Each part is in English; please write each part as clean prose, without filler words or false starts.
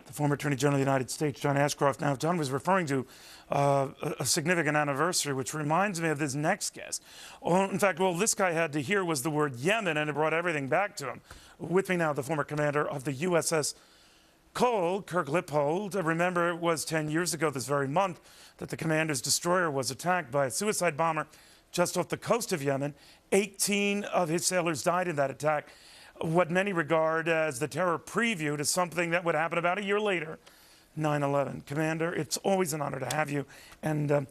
the former Attorney General of the United States, John Ashcroft. Now, John was referring to a significant anniversary, which reminds me of this next guest. In fact, all this guy had to hear was the word Yemen, and it brought everything back to him. With me now, the former commander of the USS Cole, Kirk Lippold. Remember, it was 10 years ago this very month that the commander's destroyer was attacked by a suicide bomber just off the coast of Yemen. 18 of his sailors died in that attack, what many regard as the terror preview to something that would happen about a year later, 9/11. Commander, it's always an honor to have you, and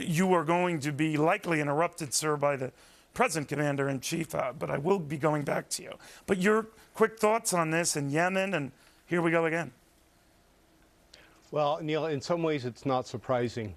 you are going to be likely interrupted, sir, by the present commander-in-chief, but I will be going back to you. But your quick thoughts on this in Yemen, and here we go again. Well, Neil, in some ways it's not surprising.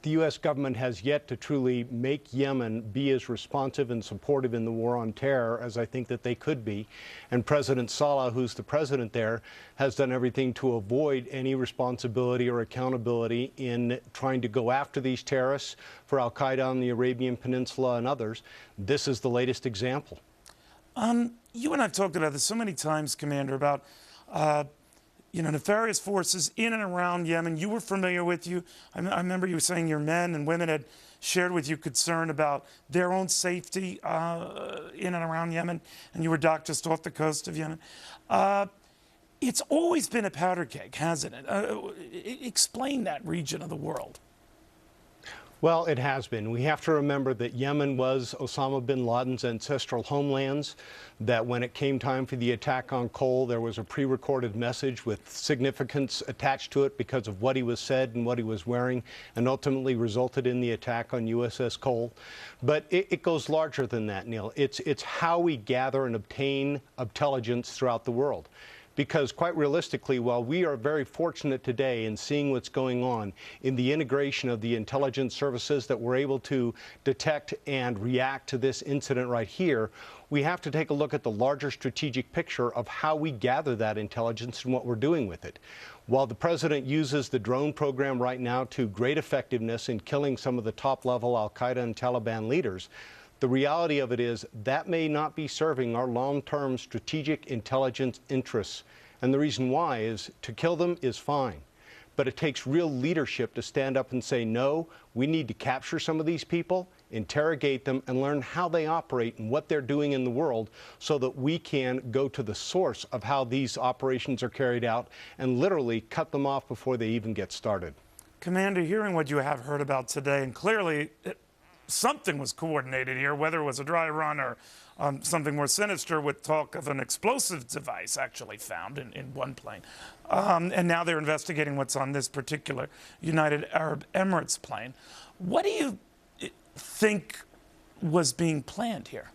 The U.S. government has yet to truly make Yemen be as responsive and supportive in the war on terror as I think that they could be. And President Saleh, who's the president there, has done everything to avoid any responsibility or accountability in trying to go after these terrorists for al-Qaeda on the Arabian Peninsula and others. This is the latest example. You and I've talked about this so many times, Commander, about nefarious forces in and around Yemen. You were familiar with I remember you saying your men and women had shared with you concern about their own safety in and around Yemen, and you were docked just off the coast of Yemen. It's always been a powder keg, hasn't it? Explain that region of the world. Well, it has been. We have to remember that Yemen was Osama bin Laden's ancestral homelands, that when it came time for the attack on Cole, there was a pre-recorded message with significance attached to it because of what he was said and what he was wearing, and ultimately resulted in the attack on USS Cole. But it goes larger than that, Neil. It's how we gather and obtain intelligence throughout the world. Because quite realistically, while we are very fortunate today in seeing what's going on in the integration of the intelligence services that we're able to detect and react to this incident right here, we have to take a look at the larger strategic picture of how we gather that intelligence and what we're doing with it. While the president uses the drone program right now to great effectiveness in killing some of the top-level al-Qaeda and Taliban leaders, the reality of it is that may not be serving our long-term strategic intelligence interests. And the reason why is to kill them is fine. But it takes real leadership to stand up and say, no, we need to capture some of these people, interrogate them, and learn how they operate and what they're doing in the world so that we can go to the source of how these operations are carried out and literally cut them off before they even get started. Commander, hearing what you have heard about today, and clearly something was coordinated here, whether it was a dry run or something more sinister with talk of an explosive device actually found in one plane. And now they're investigating what's on this particular United Arab Emirates plane. What do you think was being planned here?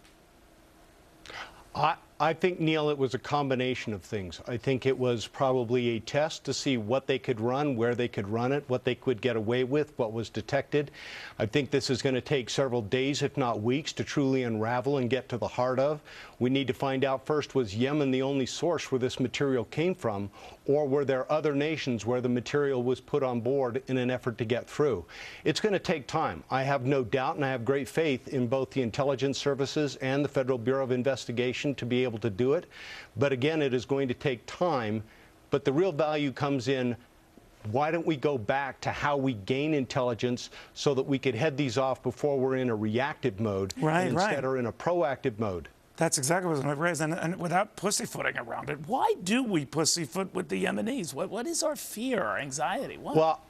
I think, Neil, it was a combination of things. I think it was probably a test to see what they could run, where they could run it, what they could get away with, what was detected. I think this is going to take several days, if not weeks, to truly unravel and get to the heart of. We need to find out first, was Yemen the only source where this material came from, or were there other nations where the material was put on board in an effort to get through? It's going to take time. I have no doubt, and I have great faith in both the intelligence services and the Federal Bureau of Investigation to be able to do it. But again, it is going to take time. But the real value comes in, why don't we go back to how we gain intelligence so that we could head these off before we're in a reactive mode and instead are in a proactive mode? That's exactly what I was raised, and without pussyfooting around it. Why do we pussyfoot with the Yemenis? What is our fear, our anxiety? What? Well,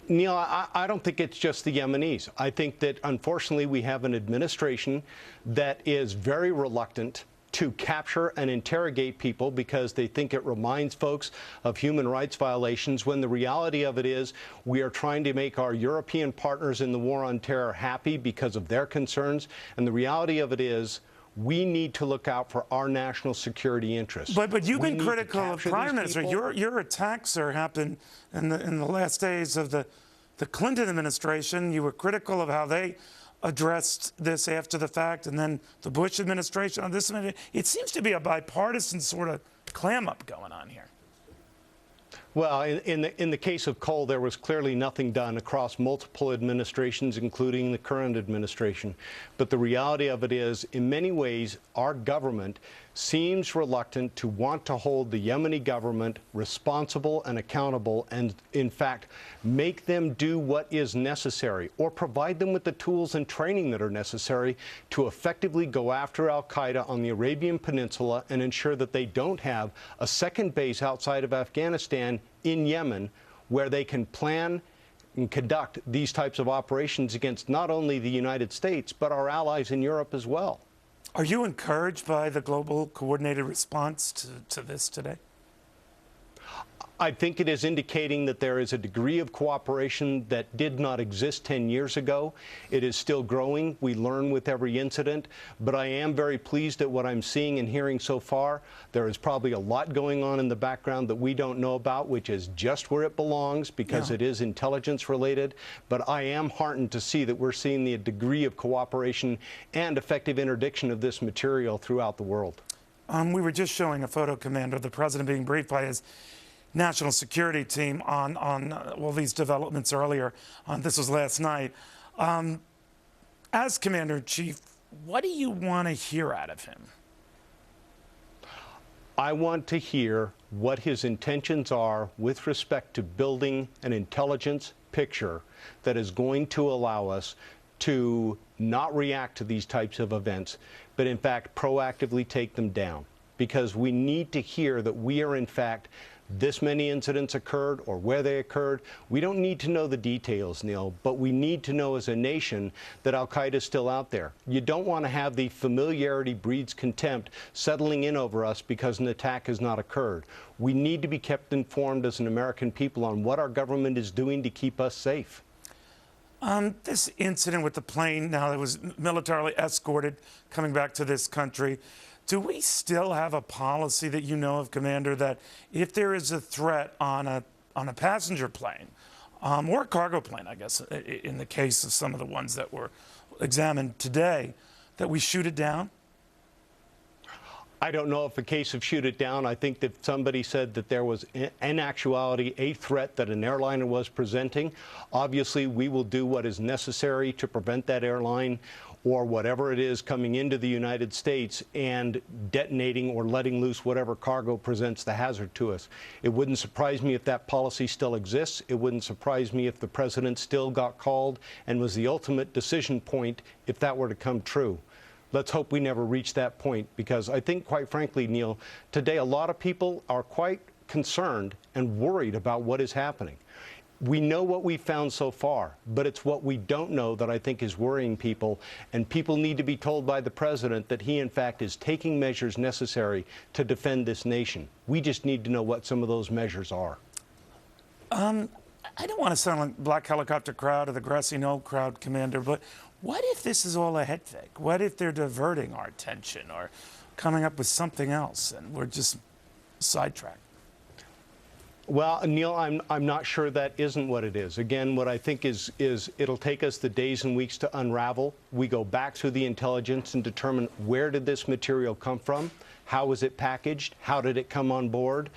Neil, I don't think it's just the Yemenis. I think that, unfortunately, we have an administration that is very reluctant to capture and interrogate people because they think it reminds folks of human rights violations, when the reality of it is we are trying to make our European partners in the war on terror happy because of their concerns. And the reality of it is we need to look out for our national security interests. But you've been critical of Prime Minister. Your attacks happened in the last days of the Clinton administration. You were critical of how they addressed this after the fact, and then the Bush administration on this. It seems to be a bipartisan sort of clam-up going on here. Well, in the case of coal, there was clearly nothing done across multiple administrations, including the current administration. But the reality of it is, in many ways, our government seems reluctant to want to hold the Yemeni government responsible and accountable and, in fact, make them do what is necessary or provide them with the tools and training that are necessary to effectively go after al-Qaeda on the Arabian Peninsula and ensure that they don't have a second base outside of Afghanistan in Yemen where they can plan and conduct these types of operations against not only the United States, but our allies in Europe as well. Are you encouraged by the global coordinated response to this today? I think it is indicating that there is a degree of cooperation that did not exist 10 years ago. It is still growing. We learn with every incident. But I am very pleased at what I'm seeing and hearing so far. There is probably a lot going on in the background that we don't know about, which is just where it belongs because it is intelligence related. But I am heartened to see that we're seeing the degree of cooperation and effective interdiction of this material throughout the world. We were just showing a photo, Commander, of the President being briefed by his national security team on all these developments earlier. This was last night. As Commander-in-Chief, what do you want to hear out of him? I want to hear what his intentions are with respect to building an intelligence picture that is going to allow us to not react to these types of events, but in fact proactively take them down. Because we need to hear that we are in fact this many incidents occurred or where they occurred. We don't need to know the details, Neil, but we need to know as a nation that al-Qaeda is still out there. You don't want to have the familiarity breeds contempt settling in over us because an attack has not occurred. We need to be kept informed as an American people on what our government is doing to keep us safe. This incident with the plane now that was militarily escorted coming back to this country, do we still have a policy that you know of, Commander, that if there is a threat on a passenger plane or a cargo plane, I guess, in the case of some of the ones that were examined today, that we shoot it down? I don't know if a case of shoot it down. I think that somebody said that there was, in actuality, a threat that an airliner was presenting. Obviously, we will do what is necessary to prevent that airline or whatever it is coming into the United States and detonating or letting loose whatever cargo presents the hazard to us. It wouldn't surprise me if that policy still exists. It wouldn't surprise me if the president still got called and was the ultimate decision point if that were to come true. Let's hope we never reach that point, because I think, quite frankly, Neil, today a lot of people are quite concerned and worried about what is happening. We know what we've found so far, but it's what we don't know that I think is worrying people, and people need to be told by the president that he, in fact, is taking measures necessary to defend this nation. We just need to know what some of those measures are. I don't want to sound like Black Helicopter crowd or the Grassy Knoll crowd, Commander, but what if this is all a head fake? What if they're diverting our attention or coming up with something else and we're just sidetracked? Well, Neil, I'm not sure that isn't what it is. Again, what I think is it'll take us the days and weeks to unravel. We go back through the intelligence and determine where did this material come from? How was it packaged? How did it come on board?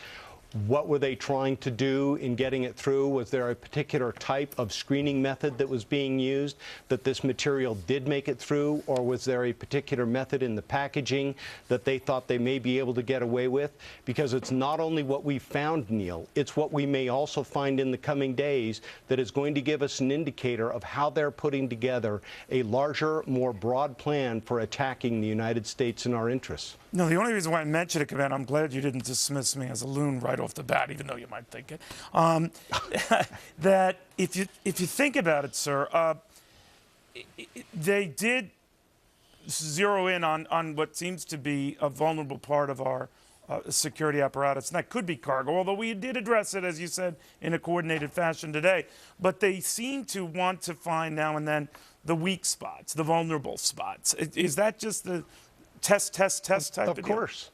What were they trying to do in getting it through? Was there a particular type of screening method that was being used that this material did make it through? Or was there a particular method in the packaging that they thought they may be able to get away with? Because it's not only what we found, Neil, it's what we may also find in the coming days that is going to give us an indicator of how they're putting together a larger, more broad plan for attacking the United States and our interests. No, the only reason why I mentioned it, Commander, I'm glad you didn't dismiss me as a loon right off the bat, even though you might think it. That if you think about it, sir, they did zero in on what seems to be a vulnerable part of our security apparatus, and that could be cargo, although we did address it, as you said, in a coordinated fashion today. But they seem to want to find now and then the weak spots, the vulnerable spots. Is that just the test type of deal? Of course.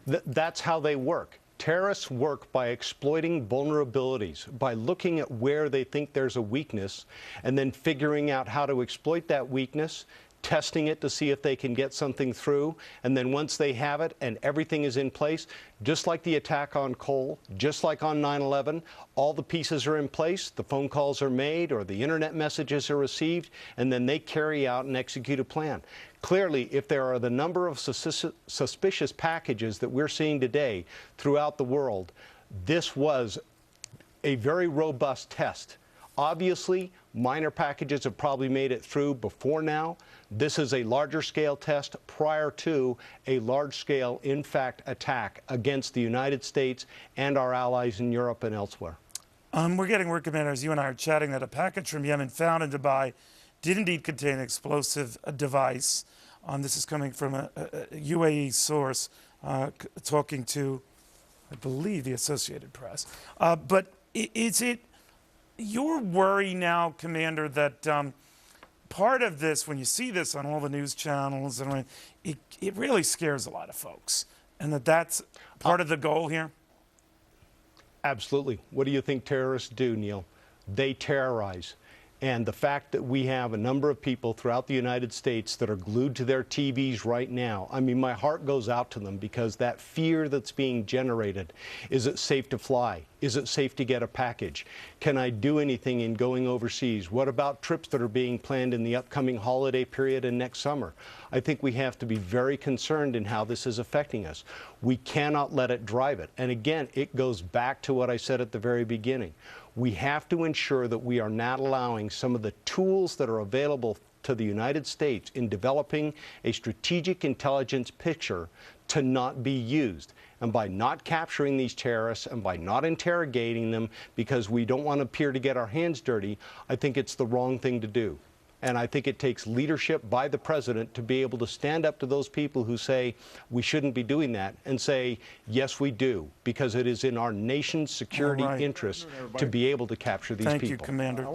That's how they work. Terrorists work by exploiting vulnerabilities, by looking at where they think there's a weakness, and then figuring out how to exploit that weakness, testing it to see if they can get something through, and then once they have it and everything is in place, just like the attack on Cole, just like on 9/11, all the pieces are in place, the phone calls are made or the internet messages are received, and then they carry out and execute a plan. Clearly, if there are the number of suspicious packages that we're seeing today throughout the world, this was a very robust test. Obviously, minor packages have probably made it through before now. This is a larger scale test prior to a large scale, in fact, attack against the United States and our allies in Europe and elsewhere. We're getting word, Commander, as you and I are chatting, that a package from Yemen found in Dubai did indeed contain an explosive device. This is coming from a UAE source talking to, I believe, the Associated Press. But is it your worry now, Commander, that part of this, when you see this on all the news channels, and it really scares a lot of folks, and that's part of the goal here? Absolutely. What do you think terrorists do, Neil? They terrorize. And the fact that we have a number of people throughout the United States that are glued to their TVs right now, I mean, my heart goes out to them, because that fear that's being generated. Is it safe to fly? Is it safe to get a package? Can I do anything in going overseas? What about trips that are being planned in the upcoming holiday period and next summer? I think we have to be very concerned in how this is affecting us. We cannot let it drive it. And again, it goes back to what I said at the very beginning. We have to ensure that we are not allowing some of the tools that are available to the United States in developing a strategic intelligence picture to not be used. And by not capturing these terrorists and by not interrogating them because we don't want to appear to get our hands dirty, I think it's the wrong thing to do. And I think it takes leadership by the president to be able to stand up to those people who say we shouldn't be doing that and say, yes, we do, because it is in our nation's security interest to be able to capture these people. Thank you, Commander.